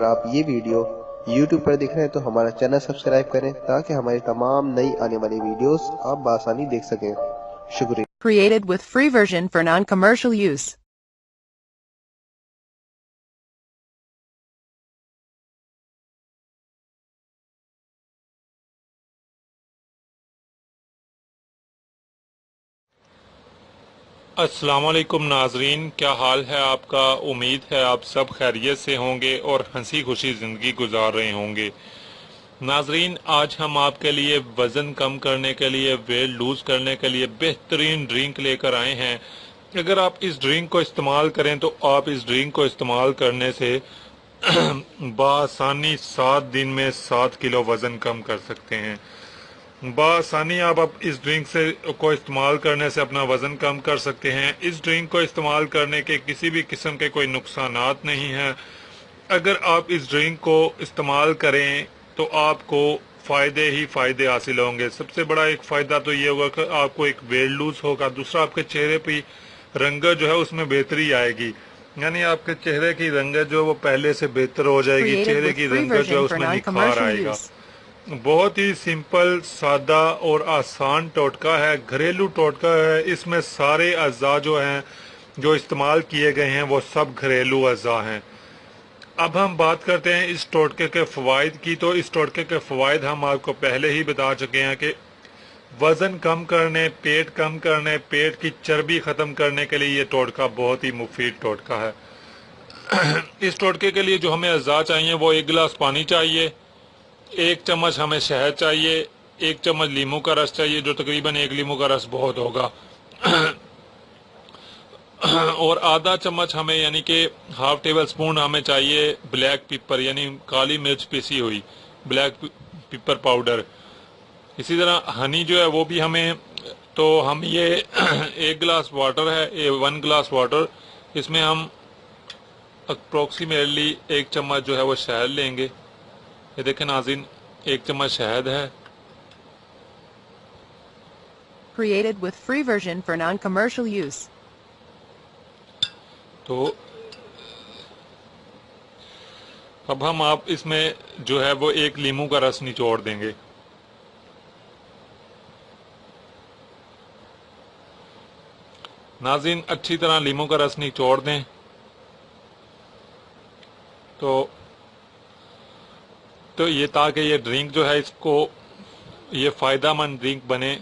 اگر آپ یہ ویڈیو YouTube پر دیکھ رہے ہیں تو ہمارا چینل سبسکرائب کریں تاکہ ہماری تمام نئی آنے والی ویڈیوز آپ بآسانی دیکھ سکیں۔ شکریہ۔ Created with free version for non-commercial use. السلام علیکم ناظرین، کیا حال ہے آپ کا؟ امید ہے آپ سب خیریت سے ہوں گے اور ہنسی خوشی زندگی گزار رہے ہوں گے۔ ناظرین، آج ہم آپ کے لیے وزن کم کرنے کے لیے، ویٹ لوز کرنے کے لیے بہترین ڈرنک لے کر آئے ہیں۔ اگر آپ اس ڈرنک کو استعمال کریں تو آپ اس ڈرنک کو استعمال کرنے سے بآسانی 7 دن میں 7 کلو وزن کم کر سکتے ہیں۔ بآسانی آپ اس ڈرنک کو استعمال کرنے سے اپنا وزن کم کر سکتے ہیں۔ اس ڈرنک کو استعمال کرنے کے کسی بھی قسم کے کوئی نقصانات نہیں ہیں۔ اگر آپ اس ڈرنک کو استعمال کریں تو آپ کو فائدے ہی فائدے حاصل ہوں گے۔ سب سے بڑا ایک فائدہ تو یہ ہوگا کہ آپ کو ایک ویٹ لوز ہوگا، دوسرا آپ کے چہرے پہ رنگت جو ہے اس میں بہتری آئے گی، یعنی آپ کے چہرے کی رنگت جو وہ پہلے سے بہتر ہو جائے گی، Created چہرے with کی free رنگت جو ہے version اس for میں نکھار non-commercial آئے گا۔ use. بہت ہی سمپل، سادہ اور آسان ٹوٹکا ہے، گھریلو ٹوٹکا ہے۔ اس میں سارے اعضاء جو ہیں جو استعمال کیے گئے ہیں وہ سب گھریلو اعضاء ہیں۔ اب ہم بات کرتے ہیں اس ٹوٹکے کے فوائد کی۔ تو اس ٹوٹکے کے فوائد ہم آپ کو پہلے ہی بتا چکے ہیں کہ وزن کم کرنے، پیٹ کم کرنے، پیٹ کی چربی ختم کرنے کے لیے یہ ٹوٹکا بہت ہی مفید ٹوٹکا ہے۔ اس ٹوٹکے کے لیے جو ہمیں اعضاء چاہیے وہ 1 گلاس پانی چاہیے، 1 چمچ ہمیں شہد چاہیے، 1 چمچ لیموں کا رس چاہیے، جو تقریباً 1 لیموں کا رس بہت ہوگا، اور آدھا چمچ ہمیں یعنی کہ ½ ٹیبل سپون ہمیں چاہیے بلیک پیپر، یعنی کالی مرچ پیسی ہوئی، بلیک پیپر پاؤڈر۔ اسی طرح ہنی جو ہے وہ بھی ہمیں، تو ہم یہ 1 گلاس واٹر ہے، 1 گلاس واٹر، اس میں ہم اپروکسیمیٹلی 1 چمچ جو ہے وہ شہد لیں گے۔ یہ دیکھیں ناظرین، 1 چمچ شہد ہے۔ Created with free version for non-commercial use. تو اب ہم آپ اس میں جو ہے وہ 1 لیموں کا رس نچوڑ دیں گے۔ ناظرین، اچھی طرح لیموں کا رس نچوڑ دیں تو یہ تاکہ یہ ڈرنک جو ہے اس کو یہ فائدہ مند ڈرنک بنے۔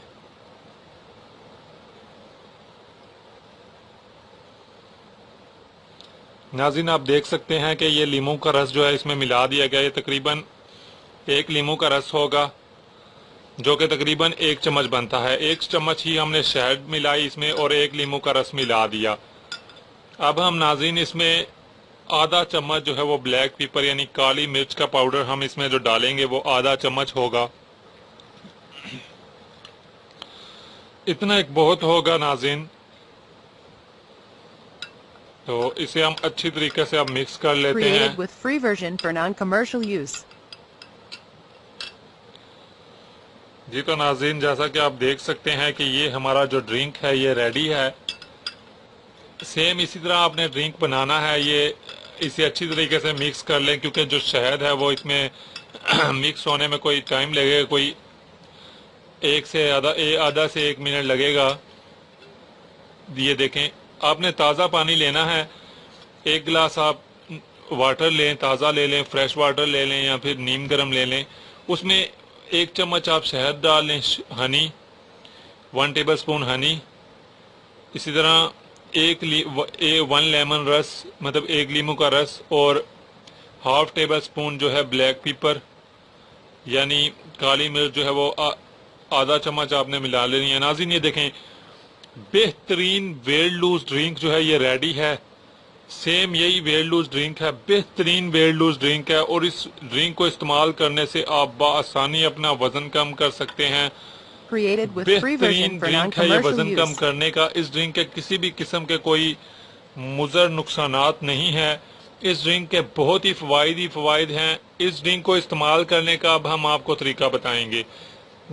ناظرین، آپ دیکھ سکتے ہیں کہ یہ لیموں کا رس جو ہے اس میں ملا دیا گیا، یہ تقریباً 1 لیموں کا رس ہوگا جو کہ تقریباً 1 چمچ بنتا ہے۔ 1 چمچ ہی ہم نے شہد ملائی اس میں اور 1 لیموں کا رس ملا دیا۔ اب ہم ناظرین اس میں آدھا چمچ جو ہے وہ بلیک پیپر یعنی کالی مرچ کا پاؤڈر ہم اس میں جو ڈالیں گے وہ آدھا چمچ ہوگا۔ اتنا ایک بہت ہوگا ناظرین، تو اسے ہم اچھی طریقے سے اب مکس کر لیتے ہیں۔ Created with free version for non-commercial use. جی تو ناظرین، جیسا کہ آپ دیکھ سکتے ہیں کہ یہ ہمارا جو ڈرنک ہے یہ ریڈی ہے۔ سیم اسی طرح آپ نے ڈرنک بنانا ہے، یہ اسے اچھی طریقے سے مکس کر لیں، کیونکہ جو شہد ہے وہ اس میں مکس ہونے میں کوئی ٹائم لگے گا، کوئی آدھا سے 1 منٹ لگے گا۔ یہ دیکھیں، آپ نے تازہ پانی لینا ہے، 1 گلاس آپ واٹر لیں، تازہ لے لیں، فریش واٹر لے لیں یا پھر نیم گرم لے لیں، اس میں 1 چمچ آپ شہد ڈال لیں، ہنی 1 ٹیبل سپون ہنی، اسی طرح 1 لیمن رس مطلب 1 لیموں کا رس، اور ½ ٹیبل سپون جو ہے بلیک پیپر یعنی کالی مرچ جو ہے وہ آدھا چمچ آپ نے ملا لینی ہے۔ ناظرین، یہ دیکھیں، بہترین ویٹ لوز ڈرنک جو ہے یہ ریڈی ہے۔ سیم یہی ویٹ لوز ڈرنک ہے، بہترین ویٹ لوز ڈرنک ہے، اور اس ڈرنک کو استعمال کرنے سے آپ بآسانی اپنا وزن کم کر سکتے ہیں۔ Created with free بہترین version for ڈرنک ہے یہ non-commercial وزن کم use. کرنے کا۔ اس ڈرنک کے کسی بھی قسم کے کوئی مضر نقصانات نہیں ہیں۔ اس ڈرنک کے بہت ہی فوائد ہی فوائد ہیں۔ اس ڈرنک کو استعمال کرنے کا اب ہم آپ کو طریقہ بتائیں گے۔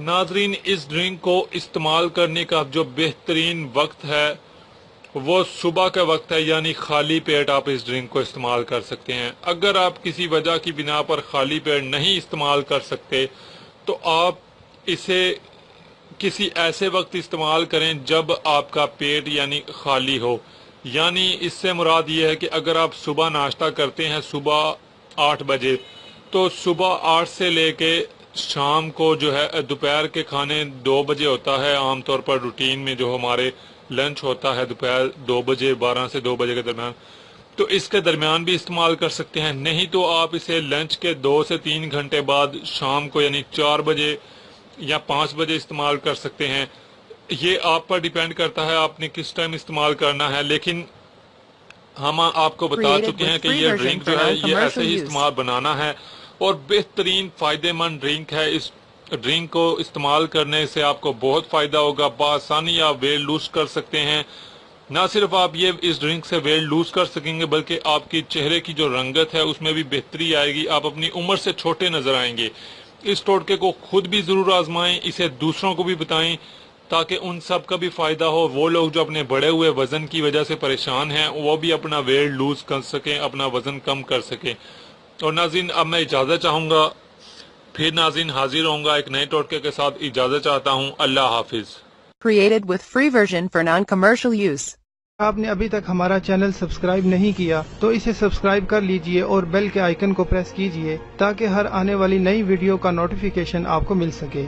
ناظرین، اس ڈرنک کو استعمال کرنے کا جو بہترین وقت ہے وہ صبح کا وقت ہے، یعنی خالی پیٹ آپ اس ڈرنک کو استعمال کر سکتے ہیں۔ اگر آپ کسی وجہ کی بنا پر خالی پیٹ نہیں استعمال کر سکتے تو آپ اسے کسی ایسے وقت استعمال کریں جب آپ کا پیٹ یعنی خالی ہو۔ یعنی اس سے مراد یہ ہے کہ اگر آپ صبح ناشتہ کرتے ہیں صبح 8 بجے، تو صبح 8 سے لے کے شام کو جو ہے دوپہر کے کھانے 2 بجے ہوتا ہے عام طور پر روٹین میں، جو ہمارے لنچ ہوتا ہے دوپہر 2 بجے 12 سے 2 بجے کے درمیان، تو اس کے درمیان بھی استعمال کر سکتے ہیں۔ نہیں تو آپ اسے لنچ کے 2 سے 3 گھنٹے بعد شام کو یعنی 4 بجے یا 5 بجے استعمال کر سکتے ہیں۔ یہ آپ پر ڈیپینڈ کرتا ہے آپ نے کس ٹائم استعمال کرنا ہے، لیکن ہم آپ کو بتا چکے ہیں کہ یہ ڈرنک جو ہے یہ ایسے ہی استعمال بنانا ہے اور بہترین فائدہ مند ڈرنک ہے۔ اس ڈرنک کو استعمال کرنے سے آپ کو بہت فائدہ ہوگا، بآسانی آپ ویٹ لوز کر سکتے ہیں۔ نہ صرف آپ یہ اس ڈرنک سے ویٹ لوز کر سکیں گے بلکہ آپ کی چہرے کی جو رنگت ہے اس میں بھی بہتری آئے گی، آپ اپنی عمر سے چھوٹے نظر آئیں گے۔ اس ٹوٹکے کو خود بھی ضرور آزمائیں، اسے دوسروں کو بھی بتائیں تاکہ ان سب کا بھی فائدہ ہو۔ وہ لوگ جو اپنے بڑے ہوئے وزن کی وجہ سے پریشان ہیں وہ بھی اپنا ویٹ لوز کر سکیں، اپنا وزن کم کر سکیں۔ اور ناظرین اب میں اجازت چاہوں گا، پھر ناظرین حاضر ہوں گا ایک نئے ٹوٹکے کے ساتھ۔ اجازت چاہتا ہوں، اللہ حافظ۔ Created with free version for non-commercial use. آپ نے ابھی تک ہمارا چینل سبسکرائب نہیں کیا تو اسے سبسکرائب کر لیجئے اور بیل کے آئیکن کو پریس کیجئے تاکہ ہر آنے والی نئی ویڈیو کا نوٹیفیکیشن آپ کو مل سکے۔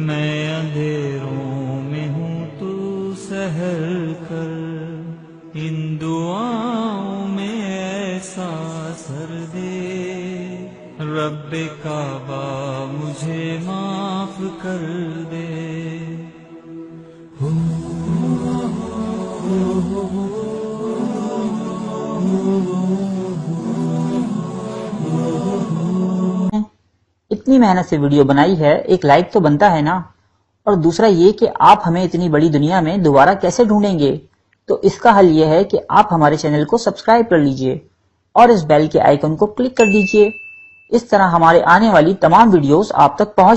میں اندھیروں میں ہوں تو سحر کر، ان دعاؤں میں ایسا سر دے، رب کعبہ مجھے معاف کر دے۔ اتنی محنت سے ویڈیو بنائی ہے، ایک لائک تو بنتا ہے نا، اور دوسرا یہ کہ آپ ہمیں اتنی بڑی دنیا میں دوبارہ کیسے ڈھونڈیں گے؟ تو اس کا حل یہ ہے کہ آپ ہمارے چینل کو سبسکرائب کر لیجئے اور اس بیل کے آئیکن کو کلک کر دیجئے۔ اس طرح ہمارے آنے والی تمام ویڈیوز آپ تک پہنچ